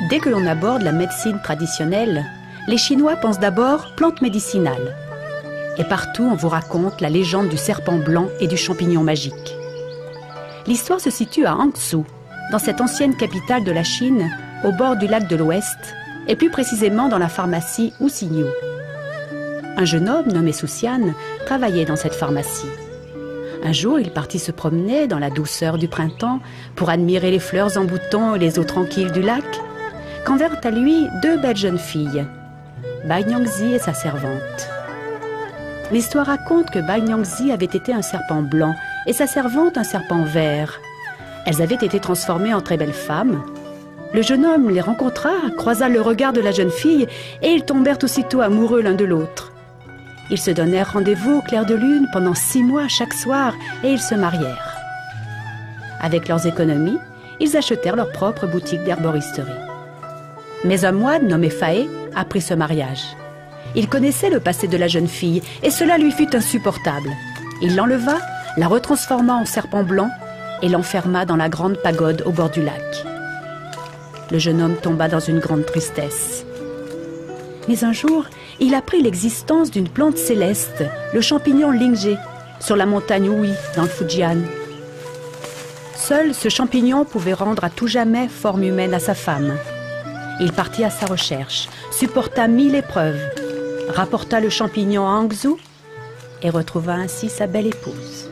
Dès que l'on aborde la médecine traditionnelle, les Chinois pensent d'abord plantes médicinales. Et partout, on vous raconte la légende du serpent blanc et du champignon magique. L'histoire se situe à Hangzhou, dans cette ancienne capitale de la Chine, au bord du lac de l'Ouest, et plus précisément dans la pharmacie Wuxinyu. Un jeune homme nommé Soucian travaillait dans cette pharmacie. Un jour, il partit se promener dans la douceur du printemps pour admirer les fleurs en bouton et les eaux tranquilles du lac, quand vinrent à lui deux belles jeunes filles, Bai Niangzi et sa servante. L'histoire raconte que Bai Niangzi avait été un serpent blanc et sa servante un serpent vert. Elles avaient été transformées en très belles femmes. Le jeune homme les rencontra, croisa le regard de la jeune fille et ils tombèrent aussitôt amoureux l'un de l'autre. Ils se donnèrent rendez-vous au clair de lune pendant 6 mois chaque soir et ils se marièrent. Avec leurs économies, ils achetèrent leur propre boutique d'herboristerie. Mais un moine nommé Faé apprit ce mariage. Il connaissait le passé de la jeune fille et cela lui fut insupportable. Il l'enleva, la retransforma en serpent blanc et l'enferma dans la grande pagode au bord du lac. Le jeune homme tomba dans une grande tristesse. Mais un jour, il apprit l'existence d'une plante céleste, le champignon Lingzhe, sur la montagne Hui, dans le Fujian. Seul ce champignon pouvait rendre à tout jamais forme humaine à sa femme. Il partit à sa recherche, supporta 1000 épreuves, rapporta le champignon à Hangzhou et retrouva ainsi sa belle épouse.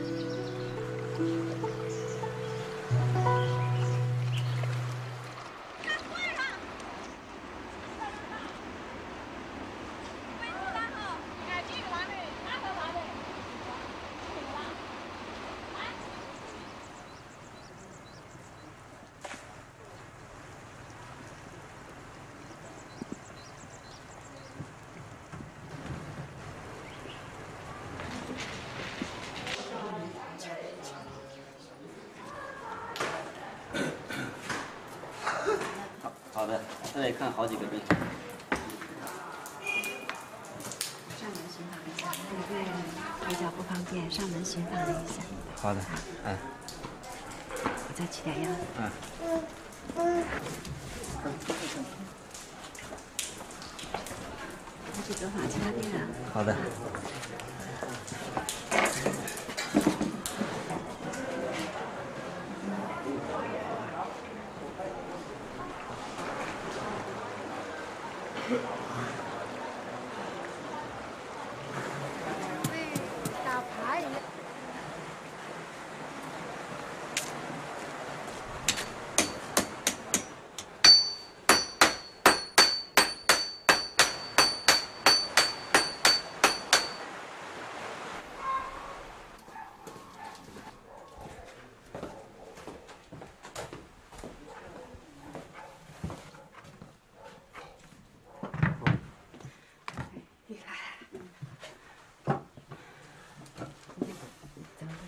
好的，我再取点药。我去走访其他店啊。好的。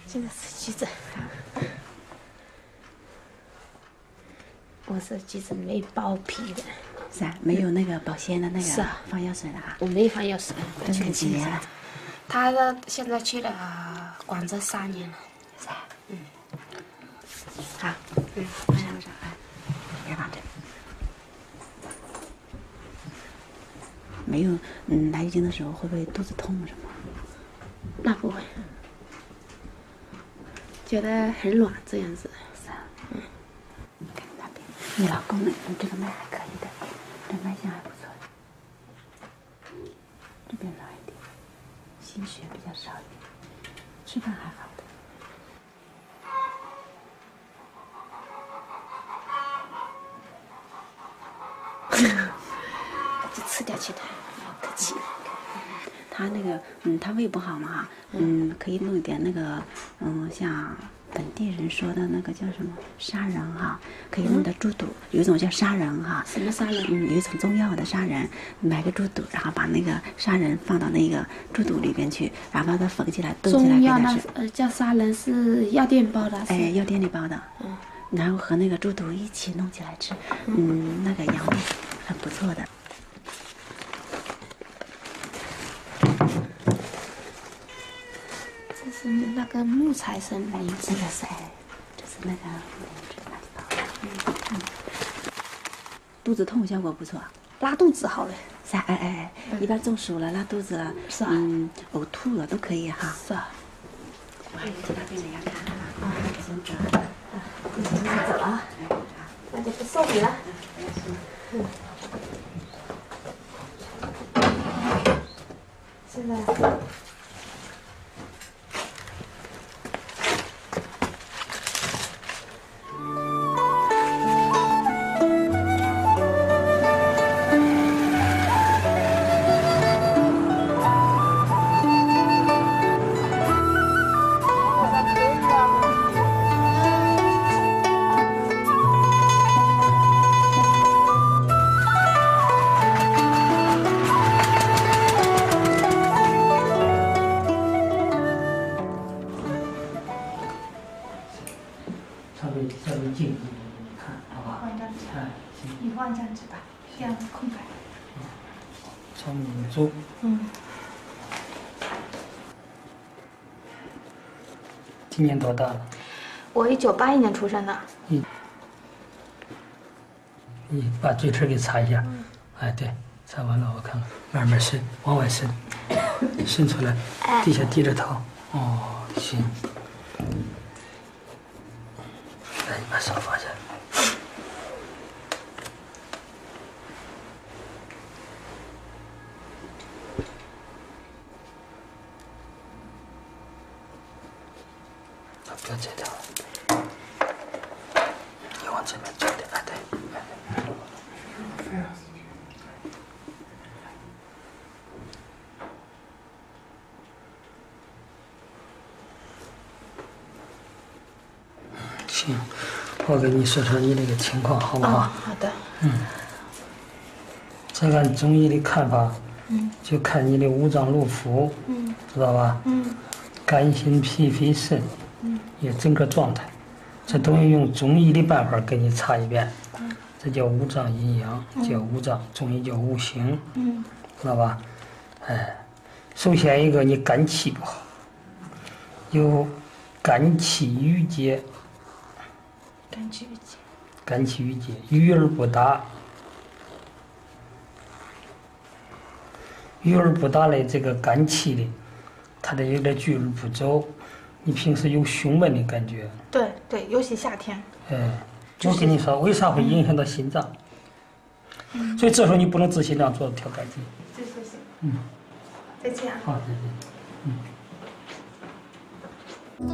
现在是急诊，我是急诊没包皮的，是啊，没有那个保鲜的那个是啊放药水的啊。我没放药水，都是几年了？他现在去了广州3年了，是啊，好，放上上啊，别放这。没有，来月经的时候会不会肚子痛什么？那不会。觉得很软这样子，是啊，看那边，你老公呢？你这个脉还可以的，这脉象还不错的。这边软一点，心血比较少一点，吃饭还好的。就吃点去的，客气。他那个，他胃不好嘛哈，可以弄一点那个，像本地人说的那个叫什么砂仁哈，可以弄点猪肚，有一种叫砂仁哈。什么砂仁？有一种中药的砂仁，买个猪肚，然后把那个砂仁放到那个猪肚里边去，然后把它缝起来炖起来给他吃。叫砂仁是药店包的。哎，药店里包的。然后和那个猪肚一起弄起来吃，那个养胃很不错的。这是那个木材生名字，那个是哎，这是那个肚子痛效果不错，拉肚子好了。是啊，一般中暑了、拉肚子了，是啊，呕吐了都可以哈。是啊。我还有其他病人要看啊，先走。先走啊，那就不送你了。现在。稍微静一点，你看，好吧？换张纸，哎，行。你换张纸吧，这样空白。从民族。今年多大了？我1981年出生的。你把嘴唇给擦一下。哎，对，擦完了我看看，慢慢伸，往外伸，伸出来，底下低着头。哦，行。来，你把手放下。不要这条，你往这边走点，哎，对，行，我跟你说说你这个情况，好不好？好的。再按中医的看法，就看你的五脏六腑，知道吧？肝心脾肺肾，也整个状态，这东西用中医的办法给你查一遍，这叫五脏阴阳，叫五脏，中医叫五行，知道吧？哎，首先一个你肝气不好，有肝气郁结，肝气郁结，郁而不达。郁而不达的这个肝气的，它的有点聚而不走。你平时有胸闷的感觉？对对，尤其夏天。哎，我跟你说，为啥会影响到心脏？所以这时候你不能治心脏，做调肝气。谢谢。再见。好，再见。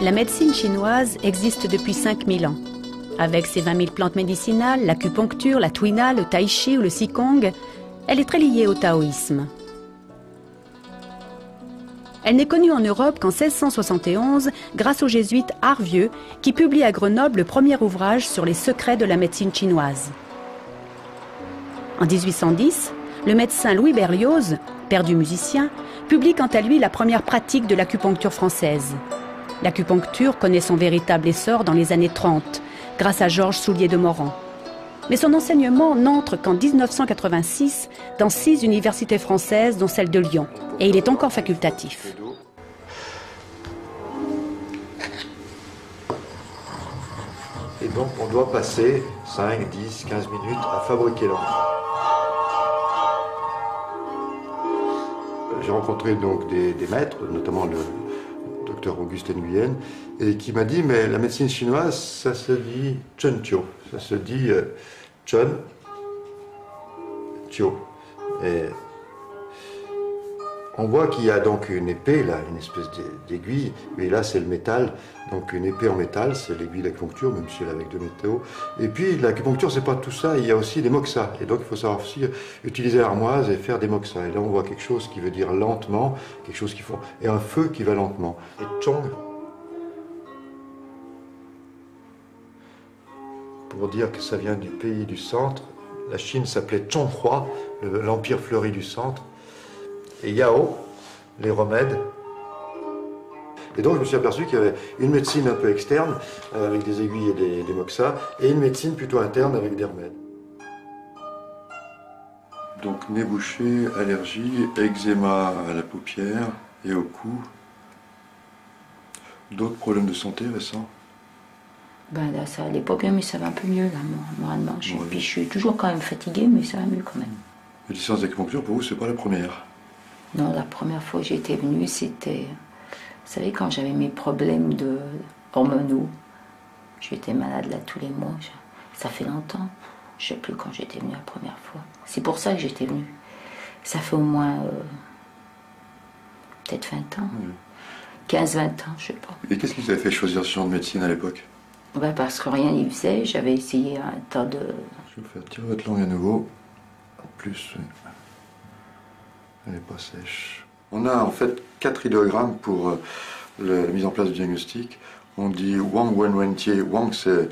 La médecine chinoise existe depuis 5000 ans. Avec ses 20 000 plantes médicinales, l'acupuncture, la tuina, le tai chi ou le qigong, elle est très liée au taoïsme. Elle n'est connue en Europe qu'en 1671 grâce au jésuite Arvieux qui publie à Grenoble le premier ouvrage sur les secrets de la médecine chinoise. En 1810, le médecin Louis Berlioz, père du musicien, publie quant à lui la première pratique de l'acupuncture française. L'acupuncture connaît son véritable essor dans les années 30, grâce à Georges Soulier de Morand. Mais son enseignement n'entre qu'en 1986 dans 6 universités françaises, dont celle de Lyon, et il est encore facultatif. Et donc on doit passer 5, 10, 15 minutes à fabriquer l'encre. J'ai rencontré donc des maîtres, notamment le docteur Auguste Nguyen, et qui m'a dit, mais la médecine chinoise, ça se dit Chun Tio, ça se dit Chun Tio. Et on voit qu'il y a donc une épée, là, une espèce d'aiguille, mais là c'est le métal, donc une épée en métal, c'est l'aiguille d'acupuncture, même si elle est avec deux métaux. Et puis l'acupuncture, c'est pas tout ça, il y a aussi des moxas, et donc il faut savoir aussi utiliser l'armoise et faire des moxas. Et là on voit quelque chose qui veut dire lentement, quelque chose qui faut, et un feu qui va lentement. Et Chong, pour dire que ça vient du pays du centre, la Chine s'appelait Chonghua, l'empire fleuri du centre. Et Yao, les remèdes. Et donc je me suis aperçu qu'il y avait une médecine un peu externe, avec des aiguilles et des moxas, et une médecine plutôt interne avec des remèdes. Donc nez bouché, allergie, eczéma à la paupière et au cou. D'autres problèmes de santé récents? Ben là, ça allait pas bien, mais ça va un peu mieux là, moralement. Puis je suis toujours quand même fatiguée, mais ça va mieux quand même. Les séances d'acupuncture, pour vous, c'est pas la première? Non, la première fois que j'étais venue, c'était... Vous savez, quand j'avais mes problèmes hormonaux, j'étais malade là tous les mois. Ça fait longtemps. Je sais plus quand j'étais venue la première fois. C'est pour ça que j'étais venue. Ça fait au moins... peut-être 20 ans. 15-20 ans, je sais pas. Et qu'est-ce qui vous avait fait choisir ce genre de médecine à l'époque? Ben parce que rien n'y faisait. J'avais essayé un tas de... Je vais vous faire tirer votre langue à nouveau. En plus, elle n'est pas sèche. On a en fait 4 idéogrammes pour la mise en place du diagnostic. On dit Wang Wen Wen Tie. Wang, c'est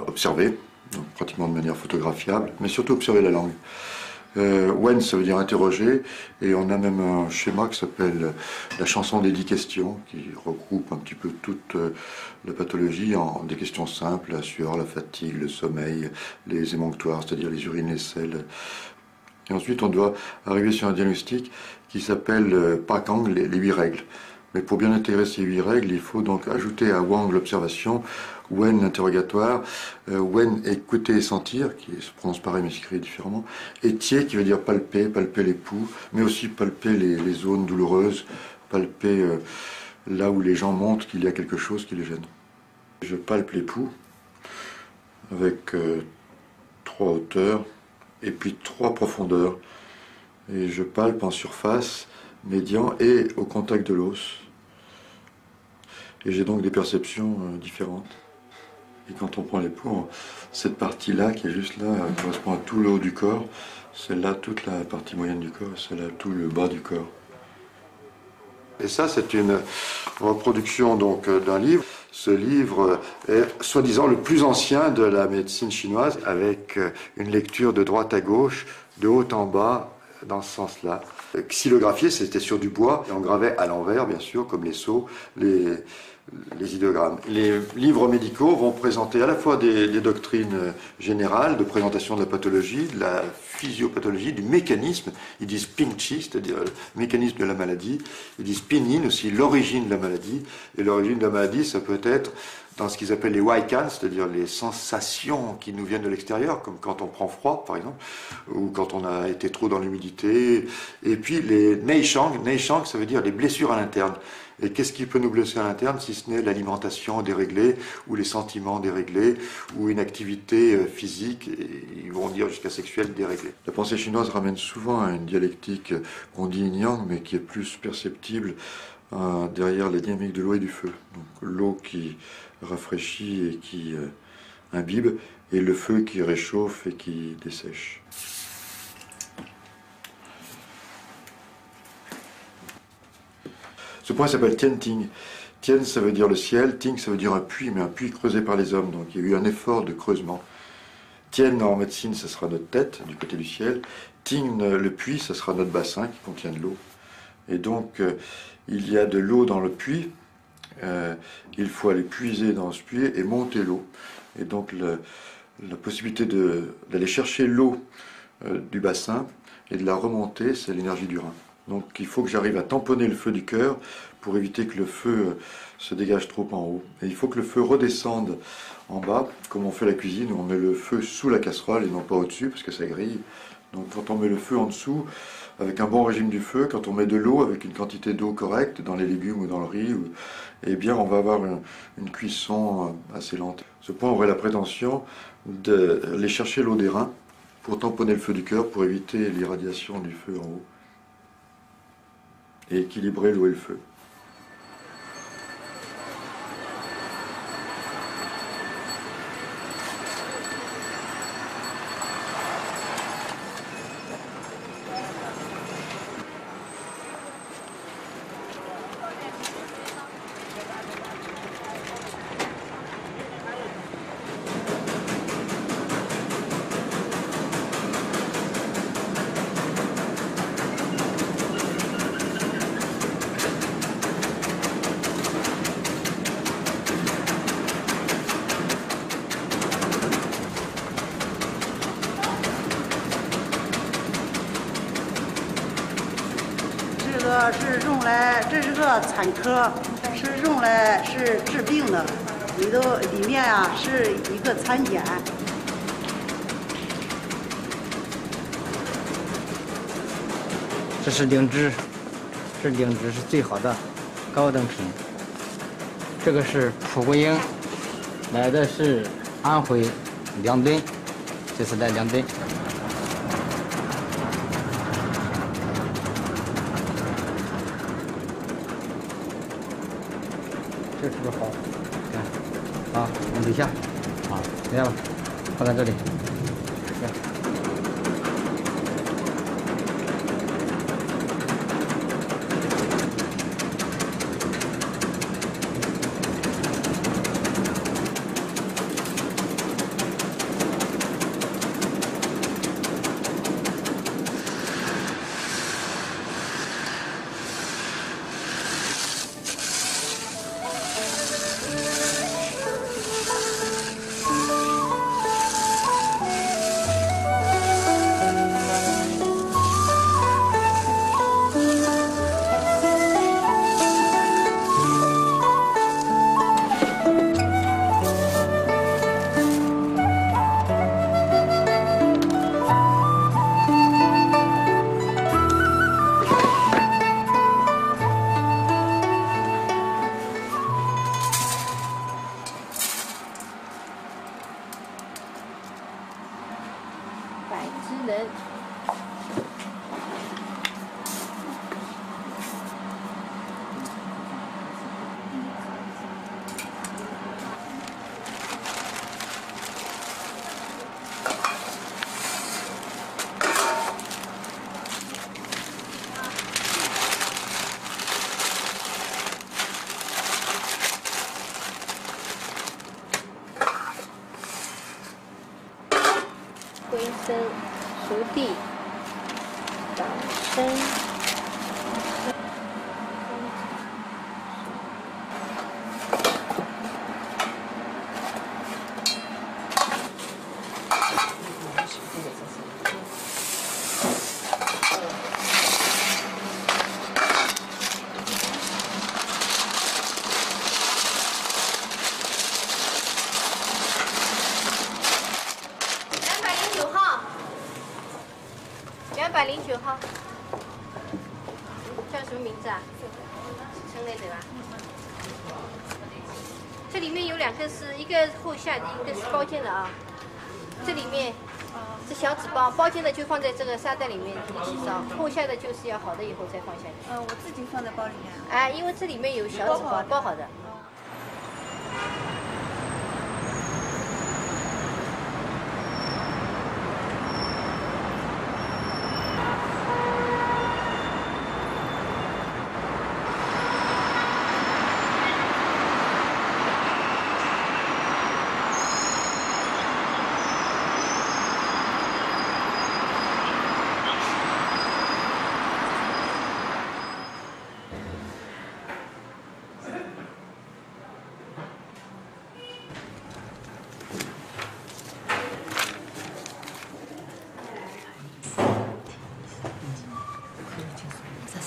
observer, donc pratiquement de manière photographiable, mais surtout observer la langue. Wen, ça veut dire interroger, et on a même un schéma qui s'appelle la chanson des 10 questions, qui regroupe un petit peu toute la pathologie en des questions simples, la sueur, la fatigue, le sommeil, les émonctoires, c'est-à-dire les urines, les selles. Et ensuite, on doit arriver sur un diagnostic qui s'appelle Pakang, les 8 règles. Mais pour bien intégrer ces 8 règles, il faut donc ajouter à Wang l'observation, Wen l'interrogatoire, Wen écouter et sentir, qui se prononce pareil mais s'écrit différemment, et Tie qui veut dire palper, palper les poux, mais aussi palper les zones douloureuses, palper là où les gens montrent qu'il y a quelque chose qui les gêne. Je palpe les poux avec 3 hauteurs et puis 3 profondeurs. Et je palpe en surface, médian et au contact de l'os. Et j'ai donc des perceptions différentes. Et quand on prend les poux, cette partie-là, qui est juste là, correspond à tout le haut du corps. Celle-là, toute la partie moyenne du corps, celle-là, tout le bas du corps. Et ça, c'est une reproduction donc d'un livre. Ce livre est soi-disant le plus ancien de la médecine chinoise, avec une lecture de droite à gauche, de haut en bas, dans ce sens-là. Xylographié, c'était sur du bois, et on gravait à l'envers, bien sûr, comme les sceaux, les idéogrammes. Les livres médicaux vont présenter à la fois des doctrines générales de présentation de la pathologie, de la physiopathologie, du mécanisme. Ils disent Ping-Chi, c'est-à-dire le mécanisme de la maladie. Ils disent Pinyin, aussi l'origine de la maladie. Et l'origine de la maladie, ça peut être dans ce qu'ils appellent les Waikan, c'est-à-dire les sensations qui nous viennent de l'extérieur, comme quand on prend froid, par exemple, ou quand on a été trop dans l'humidité. Et puis les Neishang, Neishang, ça veut dire les blessures à l'interne. Et qu'est-ce qui peut nous blesser à l'interne, si ce n'est l'alimentation déréglée, ou les sentiments déréglés, ou une activité physique, et ils vont dire jusqu'à sexuelle déréglée. La pensée chinoise ramène souvent à une dialectique qu'on dit yin-yang, mais qui est plus perceptible derrière les dynamiques de l'eau et du feu. Donc l'eau qui rafraîchit et qui imbibe, et le feu qui réchauffe et qui dessèche. Ce point s'appelle Tien Ting. Tien, ça veut dire le ciel, Ting, ça veut dire un puits, mais un puits creusé par les hommes, donc il y a eu un effort de creusement. Tien, en médecine, ça sera notre tête, du côté du ciel. Ting, le puits, ça sera notre bassin qui contient de l'eau. Et donc, il y a de l'eau dans le puits, il faut aller puiser dans ce puits et monter l'eau. Et donc, la possibilité d'aller chercher l'eau du bassin et de la remonter, c'est l'énergie du rein. Donc il faut que j'arrive à tamponner le feu du cœur pour éviter que le feu se dégage trop en haut. Et il faut que le feu redescende en bas, comme on fait à la cuisine, où on met le feu sous la casserole et non pas au-dessus, parce que ça grille. Donc quand on met le feu en dessous, avec un bon régime du feu, quand on met de l'eau avec une quantité d'eau correcte, dans les légumes ou dans le riz, eh bien on va avoir une cuisson assez lente. Ce point aurait la prétention d'aller chercher l'eau des reins pour tamponner le feu du cœur, pour éviter l'irradiation du feu en haut. Et équilibrer l'eau et le feu.是用来，这是个产科，是用来是治病的。里面啊是一个餐点。这是灵芝，这灵芝是最好的高等品。这个是蒲公英，来的是安徽良敦，这次来良敦。这是不是好？看，好，我们等一下，好，等下吧，放在这里。回声、熟地、党参。209号，叫什么名字啊？陈磊对吧？这里面有2个是一个后下的，一个是包间的啊。这里面这小纸包，包间的就放在这个沙袋里面一起烧，后下的就是要好的以后再放下去。我自己放在包里面。哎，因为这里面有小纸包包好的。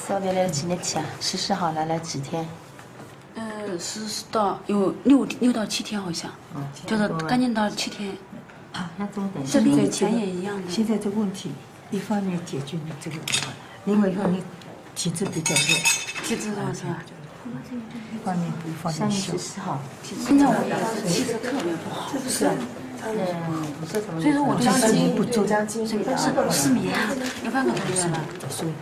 烧别来几日期啊？实施好了来几天？实施到有6到7天好像，就是赶紧到7天。那总得。这跟以前也一样的。现在这问题，一方面解决你这个问题，另外一方面体质比较弱。体质弱是吧？一方面不一方面小。14号。现在我也是体质特别不好。是。不是什么。所以说我就将近不足，失眠，有半个多月了。所以。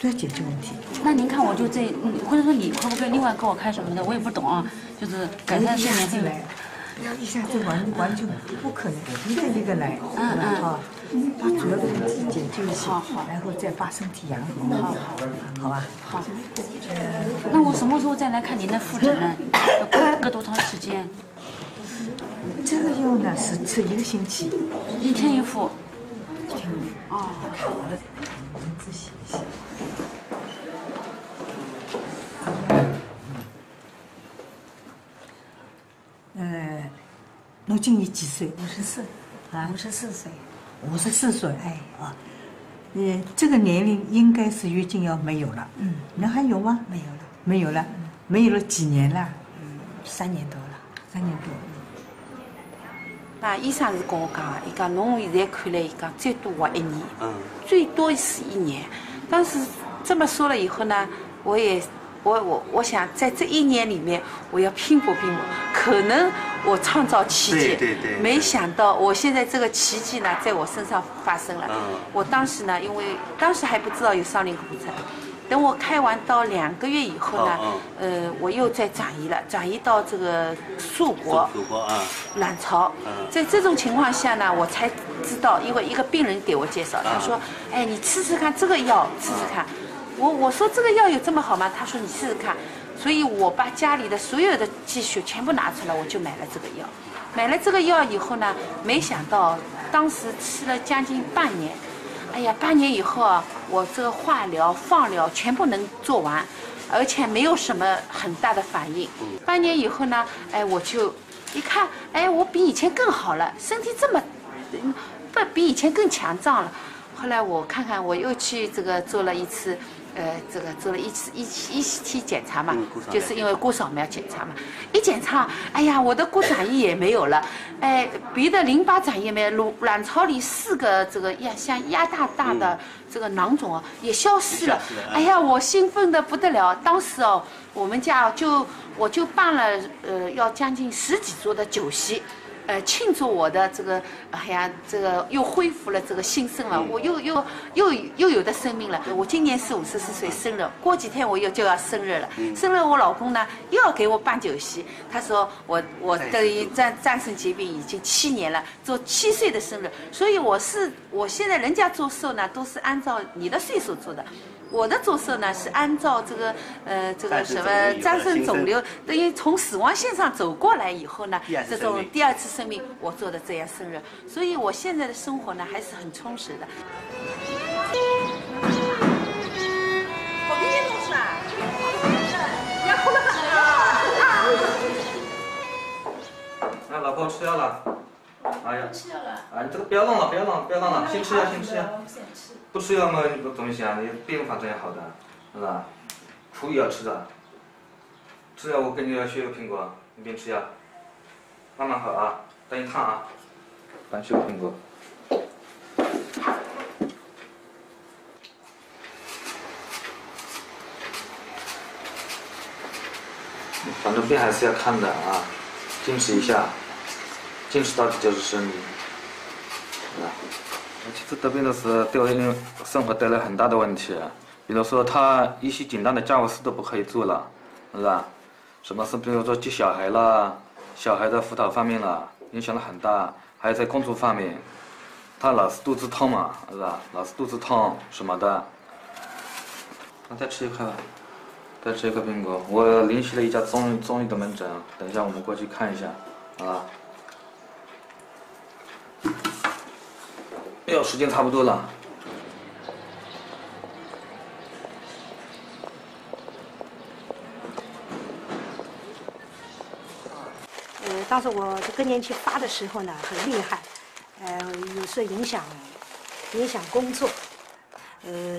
都要解决问题。那您看，我就这，或者说你会不会另外给我开什么的？我也不懂啊，就是改善睡眠会来。要一下子完全不可能，一个来，啊，把主要的问题解决一下，然后再把身体养好，好吧？好。那我什么时候再来看您的复诊呢？要隔多长时间？这个药呢是吃1个星期，1天1副。哦。我们仔细一下。侬今年几岁？54。啊，54岁。54岁，哎啊，这个年龄应该是月经要没有了。嗯，那还有吗？没有了。没有了，没有了几年了？ 3年多了，3年多。那医生是跟我讲，伊讲侬现在看来，伊讲最多活1年，最多是1年。但是这么说了以后呢，我想在这1年里面，我要拼搏拼搏，可能我创造奇迹。对。没想到我现在这个奇迹呢，在我身上发生了。我当时呢，因为当时还不知道有少林骨折。等我开完刀2个月以后呢，我又再转移了，转移到这个束国卵巢。在这种情况下呢，我才知道，因为一个病人给我介绍，他说：“哎，你吃吃看这个药，吃吃看。”我说这个药有这么好吗？他说你试试看。所以我把家里的所有的积蓄全部拿出来，我就买了这个药。买了这个药以后呢，没想到当时吃了将近半年。哎呀，半年以后啊，我这个化疗、放疗全部能做完，而且没有什么很大的反应。半年以后呢，哎，我就一看，哎，我比以前更好了，身体这么，比以前更强壮了。后来我看看，我又去这个做了一次。这个做了一期检查嘛，就是因为骨扫描检查嘛，一检查，哎呀，我的骨转移也没有了，哎，别的淋巴转移也没有，卵巢里4个这个像鸭大的这个囊肿啊也消失了，哎呀，我兴奋的不得了。当时哦，我们家我就办了要将近10几桌的酒席。庆祝我的这个，哎呀，这个又恢复了这个新生了，我又有的生命了。我今年是54岁生日，过几天我就要生日了。生日我老公呢又要给我办酒席，他说我等于战胜疾病已经7年了，做7岁的生日，所以我现在人家做寿呢都是按照你的岁数做的。我的做寿呢是按照这个什么战胜肿瘤，等于从死亡线上走过来以后呢，这种第2次生命我做的这样生日，所以我现在的生活呢还是很充实的。那老婆吃药了？哎呀，吃药了。啊，你这个不要弄了，先吃药。不吃药嘛，你怎么想？你病反正也好的，是吧？苦也要吃的。吃药我给你要削个苹果，你边吃药，慢慢喝啊，等一烫啊，刚削个苹果。反正病还是要看的啊，坚持一下，坚持到底就是胜利，是吧？其实得病的时候对我生活带来很大的问题，比如说他一些简单的家务事都不可以做了，是吧？什么事，比如说接小孩啦，小孩的辅导方面啦，影响了很大，还有在工作方面，他老是肚子痛嘛，是吧？老是肚子痛什么的。那再吃一块吧，再吃一个苹果。我联系了一家中医的门诊，等一下我们过去看一下，啊。哎呦，时间差不多了。当时我这更年期发的时候呢，很厉害，有时候影响工作，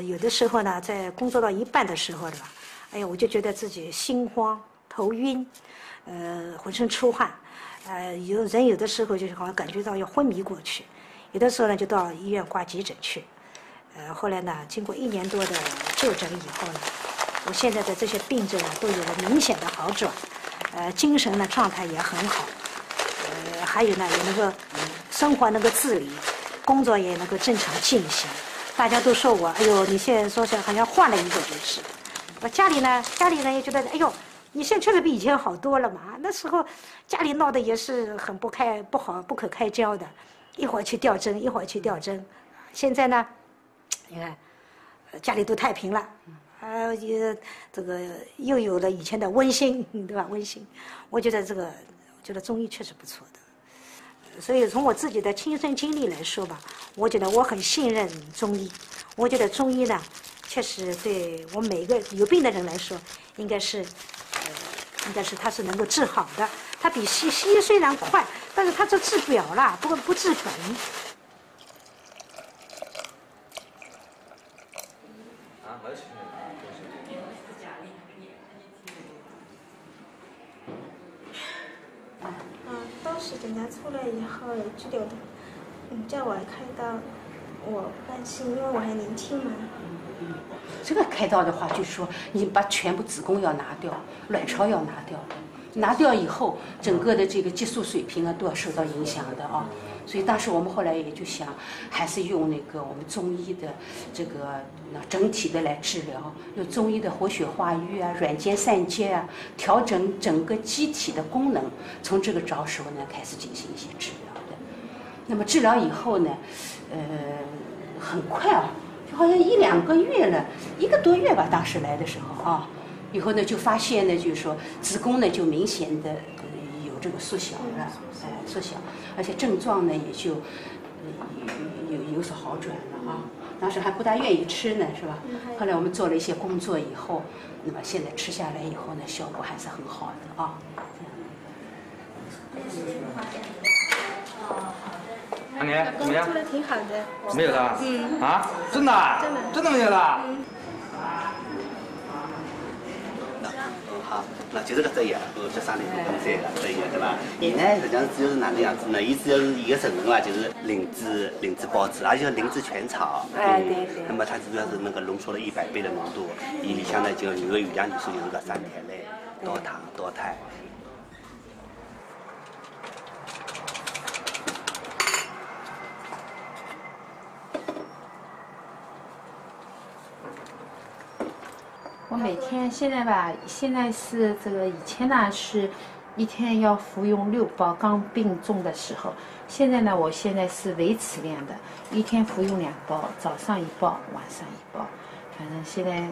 有的时候呢，在工作到一半的时候的吧，哎呀，我就觉得自己心慌、头晕，浑身出汗，有的时候就好像感觉到要昏迷过去。有的时候呢，就到医院挂急诊去，后来呢，经过1年多的就诊以后呢，我现在的这些病症啊，都有了明显的好转，精神呢状态也很好，还有呢，也能够生活能够自理，工作也能够正常进行。大家都说我，哎呦，你现在说是好像换了一个人似的。我家里呢也觉得，哎呦，你现在确实比以前好多了嘛。那时候家里闹得也是很不可开交的。一会儿去吊针，一会儿去吊针。现在呢，你看，家里都太平了，也这个又有了以前的温馨，对吧？温馨，我觉得中医确实不错的。所以从我自己的亲身经历来说吧，我觉得我很信任中医。我觉得中医呢，确实对我每一个有病的人来说，应该是它是能够治好的。它比西医虽然快，但是它这治表了，不治本。始检查出来以后有肌瘤的，叫我开刀，我不甘心，因为我还年轻嘛。这个开刀的话，就是说你把全部子宫要拿掉，卵巢要拿掉，拿掉以后，整个的这个激素水平啊都要受到影响的啊。所以当时我们后来也就想，还是用那个我们中医的这个整体的来治疗，用中医的活血化瘀啊、软坚散结啊，调整整个机体的功能，从这个着手呢开始进行一些治疗的。那么治疗以后呢，很快啊，就好像1、2个月了，1个多月吧，当时来的时候啊，以后呢就发现呢，就是说子宫呢就明显的有这个缩小了，缩小。而且症状呢也就有所好转了啊。当时还不大愿意吃呢，是吧？后来我们做了一些工作以后，那么现在吃下来以后呢，效果还是很好的啊。那你怎么样？做的挺好的。没有的？啊？真的？真的没有的？好，那就是这样，这3年多这个这样对吧？现在实际上就是哪个样子呢？意思就是一个成分嘛，就是灵芝孢子，而且灵芝全草。对。那么它主要是那个浓缩了100倍的浓度，里向呢就如果原理是用个3天内多糖多肽。我每天现在吧，现在是这个以前呢是1天要服用6包，刚病重的时候。现在呢，我现在是维持量的，1天服用2包，早上1包，晚上1包。反正现在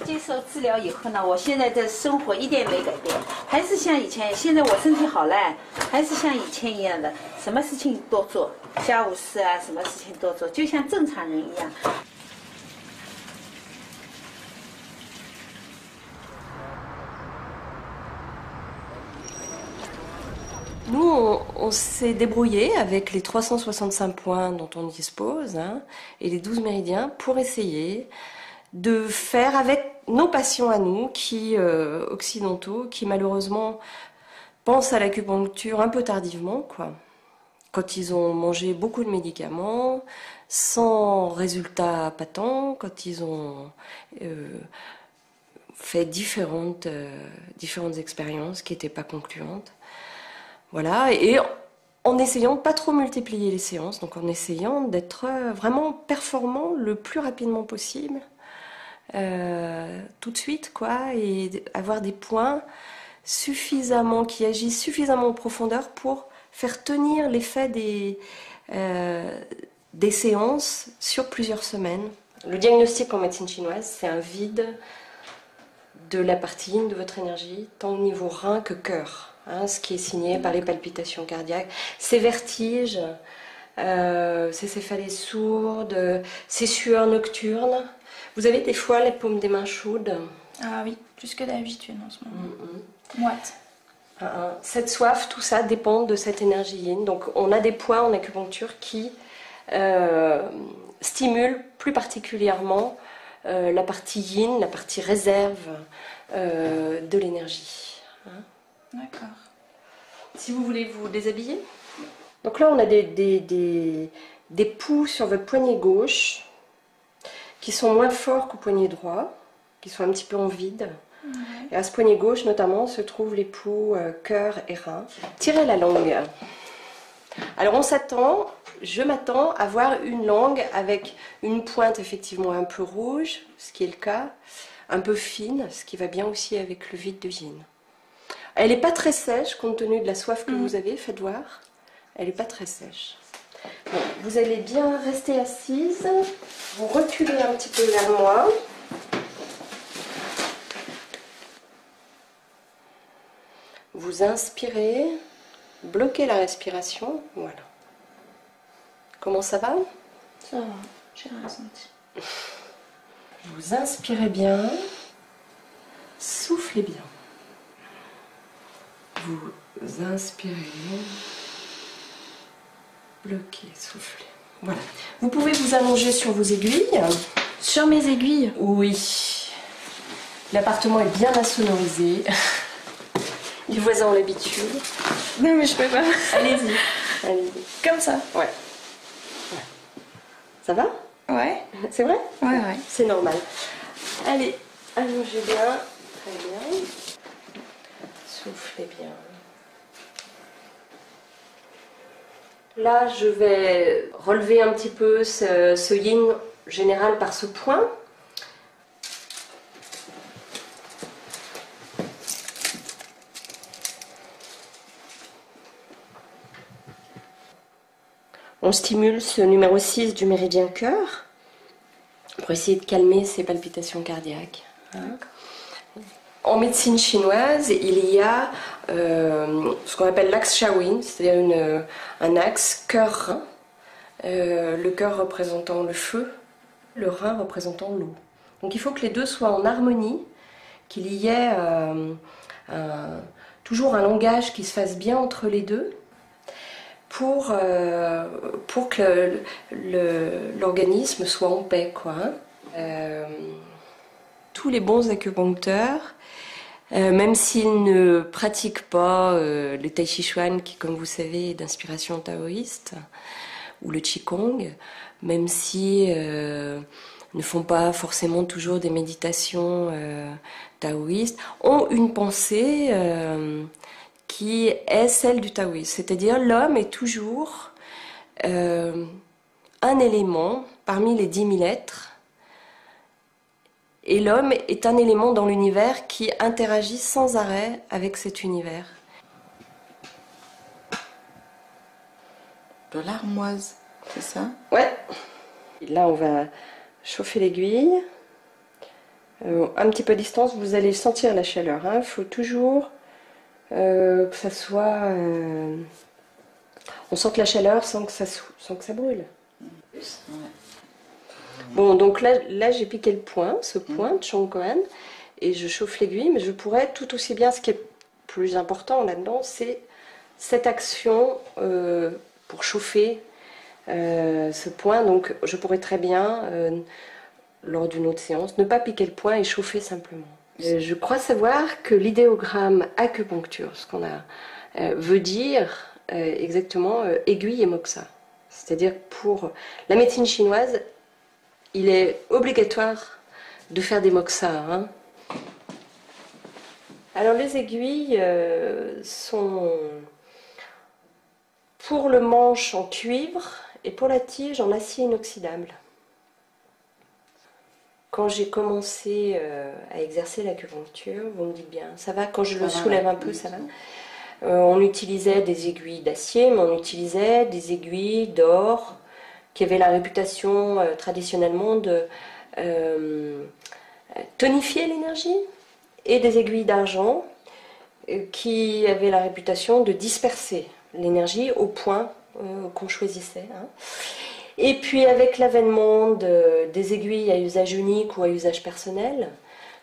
接受治疗以后呢，我现在的生活一点没改变，还是像以前。现在我身体好了，还是像以前一样的，什么事情多做，家务事啊，什么事情多做，就像正常人一样。Nous, on s'est débrouillé avec les 365 points dont on dispose et les 12 méridiens pour essayer de faire avec nos patients à nous, qui occidentaux, qui malheureusement pensent à l'acupuncture un peu tardivement, quoi. Quand ils ont mangé beaucoup de médicaments, sans résultat patent, quand ils ont fait différentes expériences qui n'étaient pas concluantes. Voilà, et en essayant de pas trop multiplier les séances, donc en essayant d'être vraiment performant le plus rapidement possible, tout de suite, quoi, et avoir des points suffisamment, qui agissent suffisamment en profondeur pour faire tenir l'effet des séances sur plusieurs semaines. Le diagnostic en médecine chinoise, c'est un vide de la partie yin de votre énergie, tant au niveau rein que cœur. Ce qui est signé par les palpitations cardiaques, ces vertiges, ces céphalées sourdes, ces sueurs nocturnes. Vous avez des fois les paumes des mains chaudes? Ah oui, plus que d'habitude en ce moment. Moite. Cette soif, tout ça dépend de cette énergie yin. Donc on a des points en acupuncture qui stimulent plus particulièrement la partie yin, la partie réserve de l'énergie. D'accord. Si vous voulez vous déshabiller. Donc là, on a des poux sur votre poignet gauche qui sont moins forts qu'au poignet droit, qui sont un petit peu en vide. Ouais. Et à ce poignet gauche, notamment, se trouvent les poux cœur et rein. Tirez la langue. Alors je m'attends à voir une langue avec une pointe effectivement un peu rouge, ce qui est le cas, un peu fine, ce qui va bien aussi avec le vide de yin. Elle n'est pas très sèche compte tenu de la soif que vous avez, faites voir. Elle n'est pas très sèche. Bon, vous allez bien rester assise, vous reculez un petit peu vers moi. Vous inspirez, bloquez la respiration, voilà. Comment ça va? Ça va, j'ai rien senti. Vous inspirez bien, soufflez bien. Vous inspirez, bloquez, soufflez. Voilà. Vous pouvez vous allonger sur vos aiguilles. Sur mes aiguilles? Oui. L'appartement est bien insonorisé. Les voisins ont l'habitude. Non mais je peux pas. Allez-y. Allez-y. Comme ça? Ouais. Ça va? Ouais. C'est vrai? Ouais. C'est normal. Allez, allongez bien. Très bien. Soufflez bien. Là, je vais relever un petit peu ce yin général par ce point. On stimule ce numéro 6 du méridien cœur pour essayer de calmer ses palpitations cardiaques. En médecine chinoise, il y a ce qu'on appelle l'axe Shaoyin, c'est-à-dire un axe cœur-rein, le cœur représentant le feu, le rein représentant l'eau. Donc il faut que les deux soient en harmonie, qu'il y ait toujours un langage qui se fasse bien entre les deux, pour que l'organisme soit en paix, quoi. Tous les bons acupuncteurs, même s'ils ne pratiquent pas le Tai Chi Chuan, qui, comme vous savez, est d'inspiration taoïste, ou le Qigong, même si ne font pas forcément toujours des méditations taoïstes, ont une pensée qui est celle du taoïsme, c'est-à-dire l'homme est toujours un élément parmi les 10 000 êtres, et l'homme est un élément dans l'univers qui interagit sans arrêt avec cet univers. De l'armoise, c'est ça? Ouais. Et là, on va chauffer l'aiguille. Un petit peu à distance, vous allez sentir la chaleur. Il faut toujours que ça soit... on sente la chaleur sans que ça brûle. Bon, donc là j'ai piqué le point, ce point de Chongquan, et je chauffe l'aiguille, mais je pourrais tout aussi bien, ce qui est plus important là-dedans, c'est cette action pour chauffer ce point. Donc je pourrais très bien, lors d'une autre séance, ne pas piquer le point et chauffer simplement. Je crois savoir que l'idéogramme acupuncture, ce qu'on a, veut dire exactement aiguille et moxa. C'est-à-dire pour la médecine chinoise, il est obligatoire de faire des moxas. Hein. Alors les aiguilles sont pour le manche en cuivre et pour la tige en acier inoxydable. Quand j'ai commencé à exercer l'acupuncture, vous me dites bien, ça va, quand je le soulève un peu, ça va. On utilisait des aiguilles d'acier, mais on utilisait des aiguilles d'or qui avaient la réputation traditionnellement de tonifier l'énergie, et des aiguilles d'argent qui avaient la réputation de disperser l'énergie au point qu'on choisissait. Hein. Et puis avec l'avènement des aiguilles à usage unique ou à usage personnel,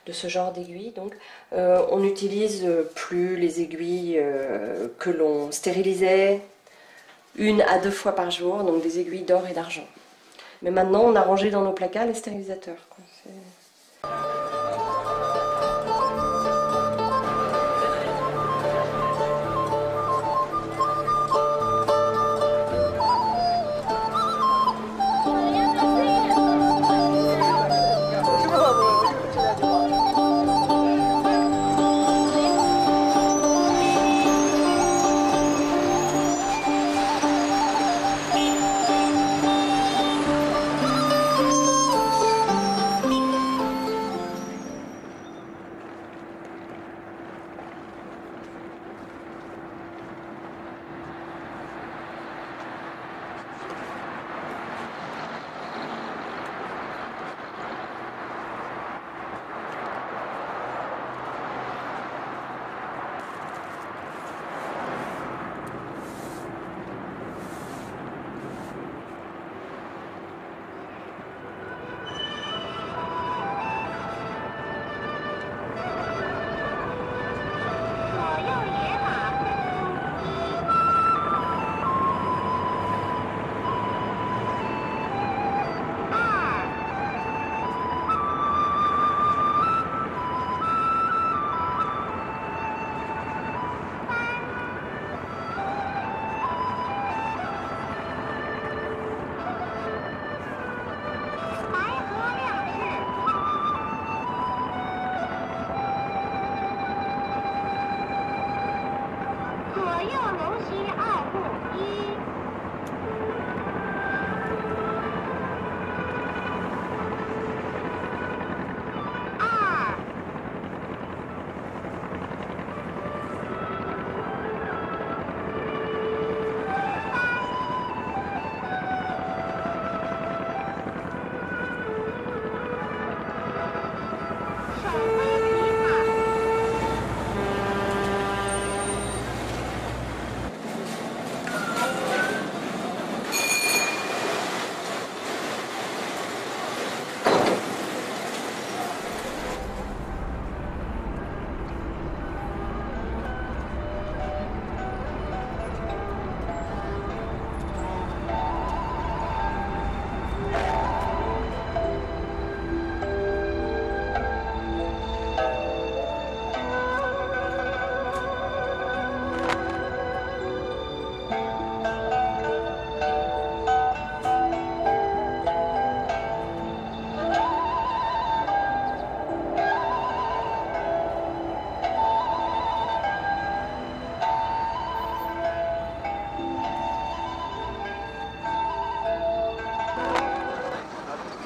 de ce genre d'aiguilles, donc, on n'utilise plus les aiguilles que l'on stérilisait 1 à 2 fois par jour, donc des aiguilles d'or et d'argent. Mais maintenant, on a rangé dans nos placards les stérilisateurs. 右流西2步1。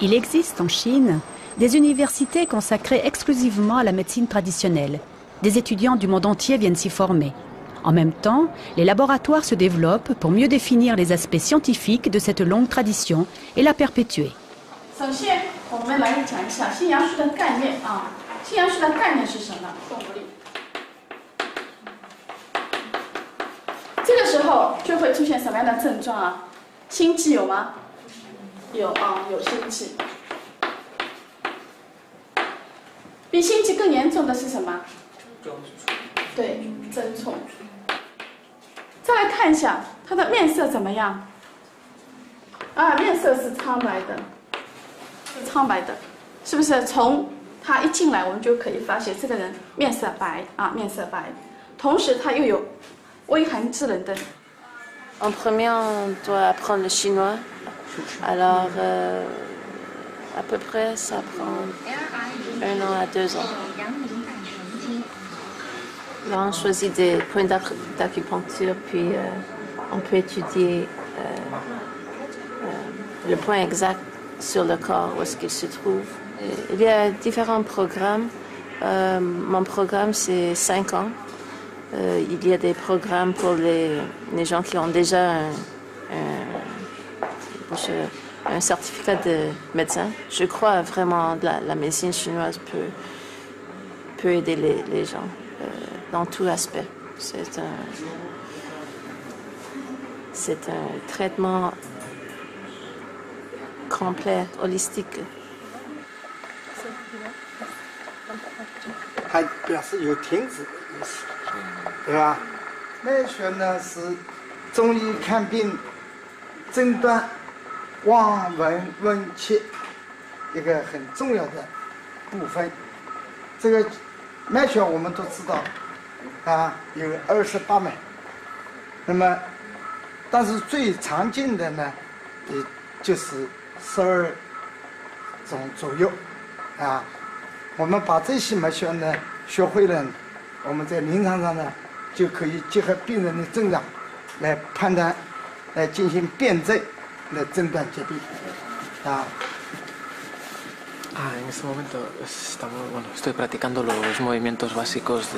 Il existe en Chine des universités consacrées exclusivement à la médecine traditionnelle. Des étudiants du monde entier viennent s'y former. En même temps, les laboratoires se développent pour mieux définir les aspects scientifiques de cette longue tradition et la perpétuer. 首先，我们来讲一下西洋术的概念啊。西洋术的概念是什么？动物力。这个时候就会出现什么样的症状啊？心悸有吗？有啊，有心悸。比心悸更严重的是什么？对，针冲。再来看一下他的面色怎么样？啊，面色是苍白的，是苍白的，是不是？从他一进来，我们就可以发现这个人面色白啊，面色白。同时，他又有微寒制冷的。En premier, on doit apprendre le chinois. Alors, à peu près, ça prend 1 an à 2 ans. Là, on choisit des points d'acupuncture, puis on peut étudier le point exact sur le corps, où est-ce qu'il se trouve. Il y a différents programmes. Mon programme, c'est 5 ans. Il y a des programmes pour les gens qui ont déjà un certificat de médecin. Je crois vraiment que la médecine chinoise peut aider les gens dans tout aspect. C'est un traitement complet, holistique. 它表示有停止的意思，对吧？脉学呢是中医看病诊断望闻问切一个很重要的部分。这个脉学我们都知道啊，有28脉。那么，但是最常见的呢，也就是12种左右啊。我们把这些脉学呢学会了，我们在临床上呢就可以结合病人的症状来判断，来进行辨证，来诊断疾病啊。En este momento estoy practicando los movimientos básicos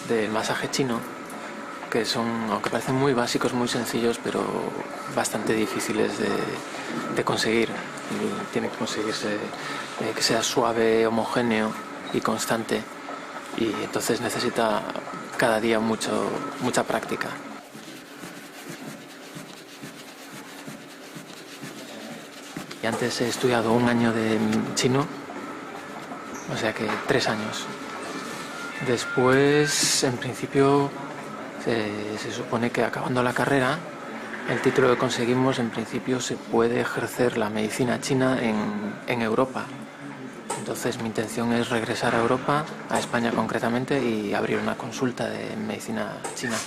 del masaje chino, que son, aunque parecen muy básicos, muy sencillos, pero bastante difíciles de conseguir. Tiene que conseguirse que sea suave, homogéneo y constante, y entonces necesita cada día mucha práctica. Y antes he estudiado 1 año de chino, o sea que 3 años. Después, en principio, se supone que acabando la carrera, el título que conseguimos, en principio, se puede ejercer la medicina china en Europa. Entonces mi intención es regresar a Europa, a España concretamente, y abrir una consulta de medicina china.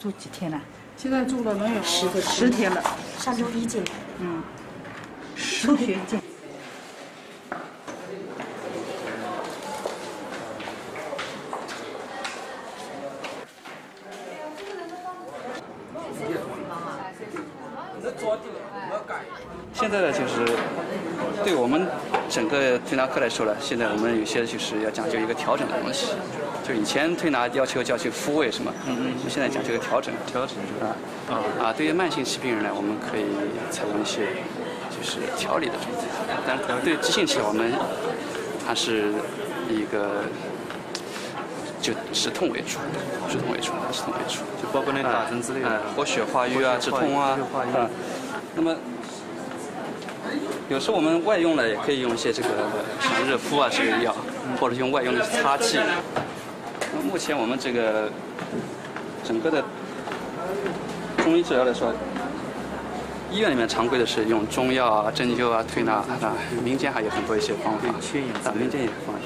住几天了？现在住了能有10天了。上周一进来。初学进。现在呢，就是对我们整个推拿课来说呢，现在我们有些就是要讲究一个调整的东西。就以前推拿要求复位什么，现在讲究一个调整对于慢性期病人呢，我们可以采用一些就是调理的状态，但是对急性期我们还是一个就止痛为主，就包括那打针之类的，活血化瘀啊，止痛啊，那么。有时候我们外用呢，也可以用一些这个像热敷啊这个药，或者用外用的擦剂。那目前我们这个整个的中医治疗来说，医院里面常规的是用中药啊、针灸啊、推拿民间还有很多一些方法，民间也有方法。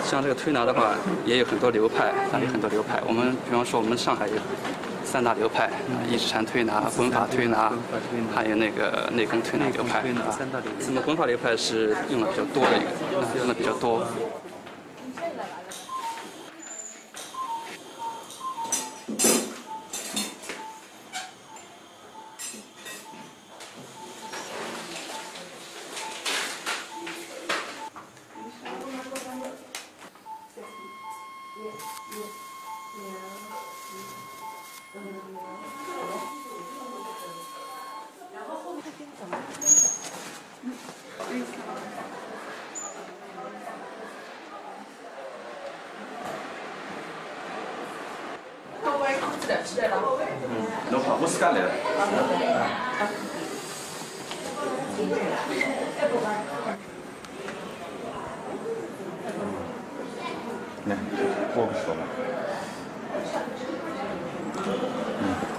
像这个推拿的话，也有很多流派，我们比方说我们上海有3大流派，一指禅推拿、滚法推拿，还有那个内功推拿流派。那么滚法流派是用的比较多的一个，用的比较多。侬好，我自家来的。来，我不说了。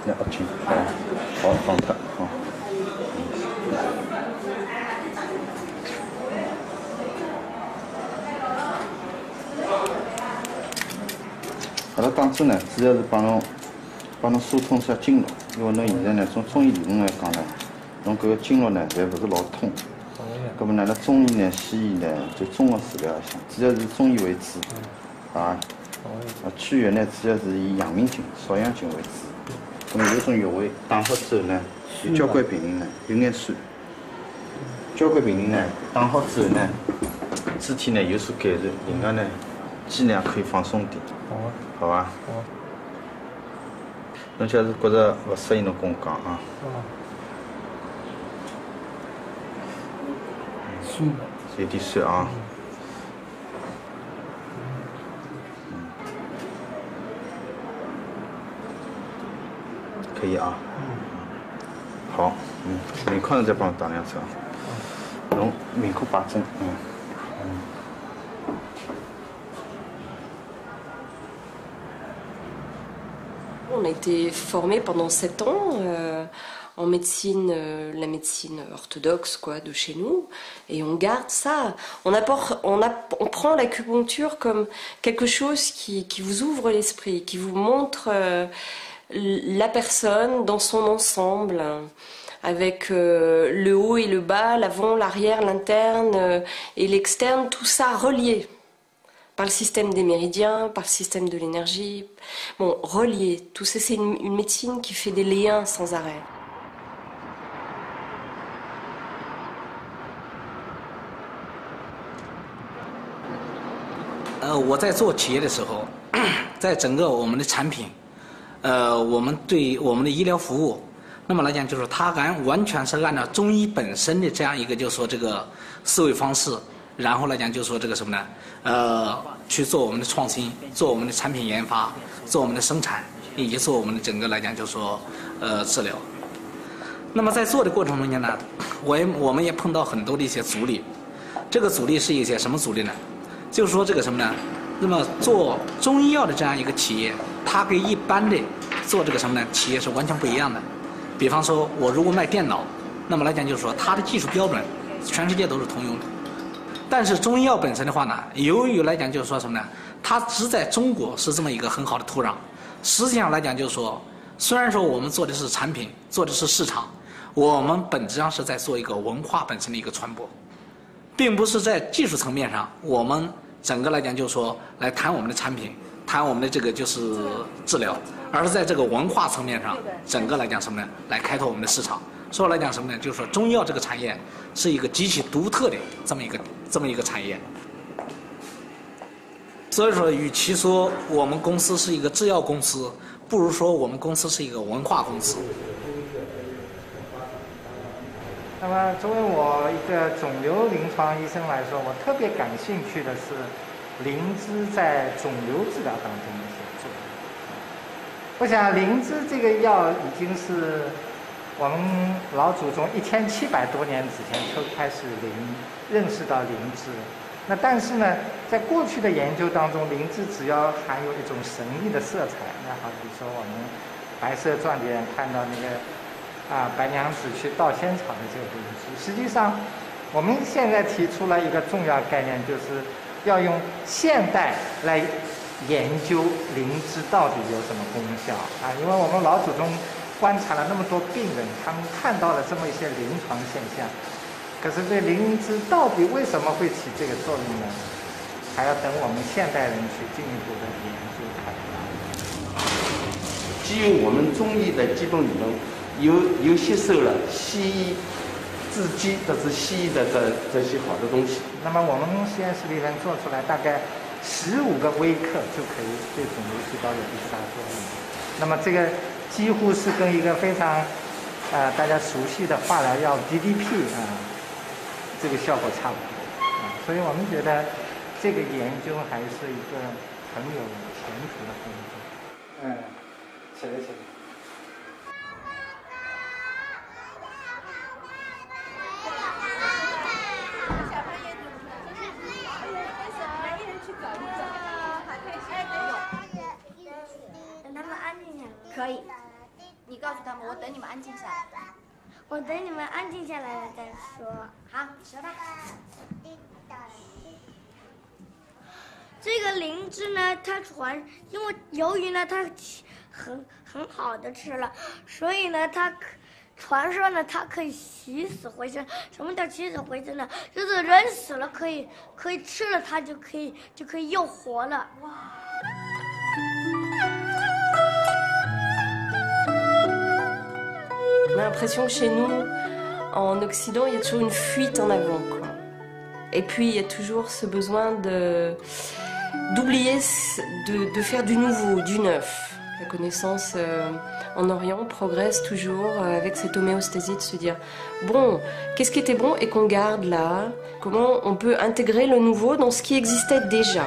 来，握紧，好，放它，好。阿拉打针呢，主要是帮侬疏通下经络，因为侬现在呢，从中医理论来讲呢，侬搿个经络呢，侪勿是老通。葛末呢，辣中医呢、西医呢，就综合治疗一下，主要是中医为主，祛热呢，主要是以阳明经、少阳经为主。葛末有种穴位打好之后呢，有交关病人呢有眼酸，交关病人呢打好之后呢，肢体呢有所改善，另外呢，肌量可以放松点。好吧。侬假如觉着勿适应，侬跟我讲啊。酸，有点酸啊。可以啊。好，明康再帮我打2针。侬明康8针，On a été formés pendant 7 ans en médecine, la médecine orthodoxe quoi, de chez nous, et on garde ça. On prend l'acupuncture comme quelque chose qui vous ouvre l'esprit, qui vous montre la personne dans son ensemble, avec le haut et le bas, l'avant, l'arrière, l'interne et l'externe, tout ça relié. Par le système des méridiens, par le système de l'énergie. Bon, relié. Tout ça, c'est une médecine qui fait des liens sans arrêt. 我在做企业的时候，在整个我们的产品，我们对我们的医疗服务，那么来讲就是它完全是按照中医本身的这样一个就是说这个思维方式。然后来讲，就说这个什么呢？去做我们的创新，做我们的产品研发，做我们的生产，以及做我们的整个来讲，就说治疗。那么在做的过程中间呢，我们也碰到很多的一些阻力。这个阻力是一些什么阻力呢？就是说这个什么呢？那么做中医药的这样一个企业，它跟一般的做这个什么呢企业是完全不一样的。比方说，我如果卖电脑，那么来讲就是说它的技术标准，全世界都是通用的。但是中医药本身的话呢，由于来讲就是说什么呢？它只在中国是这么一个很好的土壤。实际上来讲，就是说，虽然说我们做的是产品，做的是市场，我们本质上是在做一个文化本身的一个传播，并不是在技术层面上，我们整个来讲就是说来谈我们的产品，谈我们的这个就是治疗，而是在这个文化层面上，整个来讲什么呢？来开拓我们的市场。所以来讲什么呢？就是说中医药这个产业是一个极其独特的这么一个产业。所以说，与其说我们公司是一个制药公司，不如说我们公司是一个文化公司。那么，作为我一个肿瘤临床医生来说，我特别感兴趣的是灵芝在肿瘤治疗当中的一些作用。我想，灵芝这个药已经是我们老祖宗1700多年之前就开始认识到灵芝。那但是呢，在过去的研究当中，灵芝只要含有一种神秘的色彩，那好比说我们《白蛇传》里面看到那个白娘子去盗仙草的这个灵芝，实际上我们现在提出了一个重要概念，就是要用现代来研究灵芝到底有什么功效啊，因为我们老祖宗观察了那么多病人，他们看到了这么一些临床现象。可是这灵芝到底为什么会起这个作用呢？还要等我们现代人去进一步的研究开发。基于我们中医的基本理论，有吸收了西医制剂或者西医的这些好的东西。那么我们实验室里面做出来大概15个微克就可以对肿瘤细胞有必杀作用。那么这个几乎是跟一个非常大家熟悉的化疗药 DDP 这个效果差不多所以我们觉得这个研究还是一个很有前途的工作。起来。等他们安静下来。可以，你告诉他们，我等你们安静下来。我等你们安静下来了再说。好，说吧。这个灵芝呢，它由于呢它很好的吃了，所以呢它传说呢它可以起死回生。什么叫起死回生呢？就是人死了可以吃了它就可以又活了。哇！ On a l'impression que chez nous, en Occident, il y a toujours une fuite en avant, quoi. Et puis il y a toujours ce besoin d'oublier, de faire du nouveau, du neuf. La connaissance en Orient progresse toujours avec cette homéostasie de se dire bon, qu'est-ce qui était bon et qu'on garde là? Comment on peut intégrer le nouveau dans ce qui existait déjà?